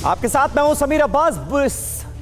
आपके साथ मैं हूं समीर अब्बास।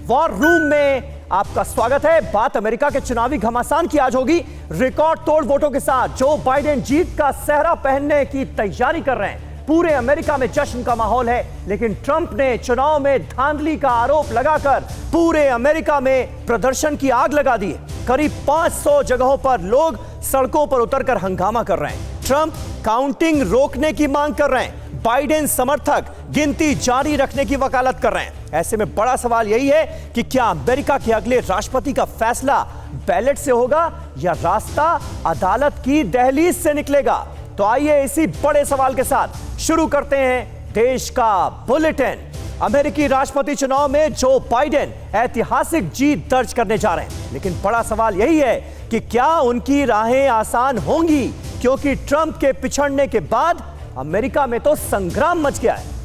वॉर रूम में आपका स्वागत है। बात अमेरिका के चुनावी घमासान की आज होगी। रिकॉर्ड तोड़ वोटों के साथ जो बाइडेन जीत का सेहरा पहनने की तैयारी कर रहे हैं। पूरे अमेरिका में जश्न का माहौल है, लेकिन ट्रंप ने चुनाव में धांधली का आरोप लगाकर पूरे अमेरिका में प्रदर्शन की आग लगा दी है। करीब 500 जगहों पर लोग सड़कों पर उतरकर हंगामा कर रहे हैं। ट्रंप काउंटिंग रोकने की मांग कर रहे हैं। बाइडेन समर्थक गिनती जारी रखने की वकालत कर रहे हैं। ऐसे में बड़ा सवाल यही है कि क्या अमेरिका के अगले राष्ट्रपति का फैसला बैलेट से होगा या रास्ता अदालत की दहलीज से निकलेगा। तो आइए इसी बड़े सवाल के साथ शुरू करते हैं देश का बुलेटिन। अमेरिकी राष्ट्रपति चुनाव में जो बाइडेन ऐतिहासिक जीत दर्ज करने जा रहे हैं, लेकिन बड़ा सवाल यही है कि क्या उनकी राहें आसान होंगी, क्योंकि ट्रंप के पिछड़ने के बाद अमेरिका में तो संग्राम मच गया है।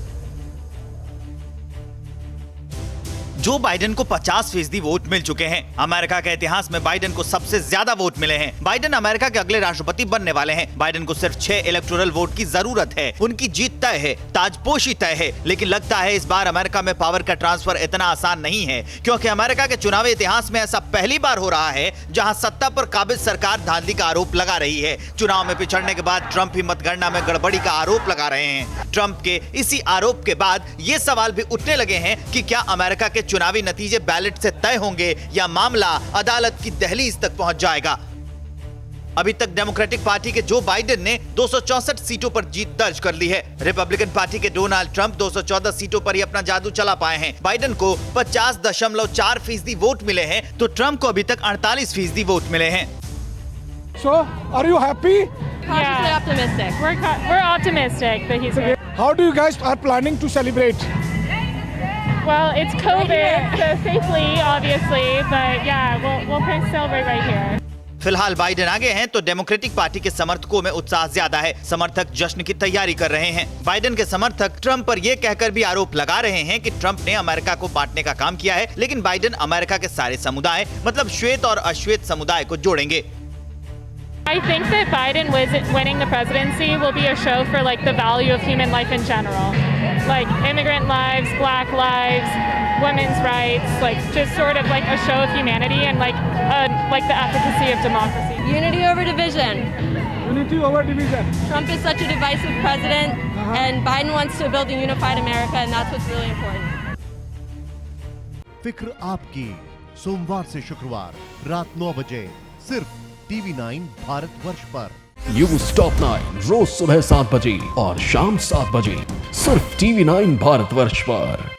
जो बाइडेन को 50% वोट मिल चुके हैं। अमेरिका के इतिहास में बाइडेन को सबसे ज्यादा वोट मिले हैं। बाइडेन अमेरिका के अगले राष्ट्रपति बनने वाले हैं। बाइडेन को सिर्फ 6 इलेक्टोरल वोट की जरूरत है। उनकी जीत तय है, ताजपोशी तय है। लेकिन लगता है इस बार अमेरिका में पावर का ट्रांसफर इतना आसान नहीं है, क्योंकि अमेरिका के चुनावी इतिहास में ऐसा पहली बार हो रहा है जहां सत्ता पर काबिज सरकार धांधली का आरोप लगा रही है। चुनाव में पिछड़ने के बाद ट्रंप ही मतगणना में गड़बड़ी का आरोप लगा रहे हैं। ट्रंप के इसी आरोप के बाद ये सवाल भी उठने लगे हैं कि क्या अमेरिका के चुनावी नतीजे बैलेट से तय होंगे या मामला अदालत की दहलीज तक पहुंच जाएगा। अभी तक डेमोक्रेटिक पार्टी के जो बाइडेन ने 264 सीटों पर जीत दर्ज कर ली है। रिपब्लिकन पार्टी के डोनाल्ड ट्रंप 214 सीटों पर ही अपना जादू चला पाए हैं। बाइडेन को 50.4% वोट मिले हैं, तो ट्रंप को अभी तक 48% वोट मिले हैं। So, are you happy? Cautiously optimistic. We're optimistic that he's here. How do you guys are planning to celebrate? Well, it's COVID, so safely, obviously, but yeah, we'll celebrate right here. फिलहाल Biden आगे हैं तो democratic party के समर्थकों में उत्साह ज्यादा है। समर्थक जश्न की तैयारी कर रहे हैं। बाइडेन के समर्थक ट्रंप पर यह कहकर भी आरोप लगा रहे हैं कि ट्रंप ने अमेरिका को बांटने का काम किया है, लेकिन बाइडेन अमेरिका के सारे समुदाय, मतलब श्वेत और अश्वेत समुदाय को जोड़ेंगे। I think that Biden winning the presidency will be a show for like the value of human life in general, like immigrant lives, black lives, women's rights, like just sort of like a show of humanity and like the efficacy of democracy. Unity over division. Unity over division. Trump is such a divisive president, and Biden wants to build a unified America, and that's what's really important. फिक्र आपकी, सोमवार से शुक्रवार रात 9 बजे सिर्फ TV9 Bharatvarsh पर। News top 9 रोज सुबह 7 बजे और शाम 7 बजे सिर्फ TV9 भारतवर्ष पर।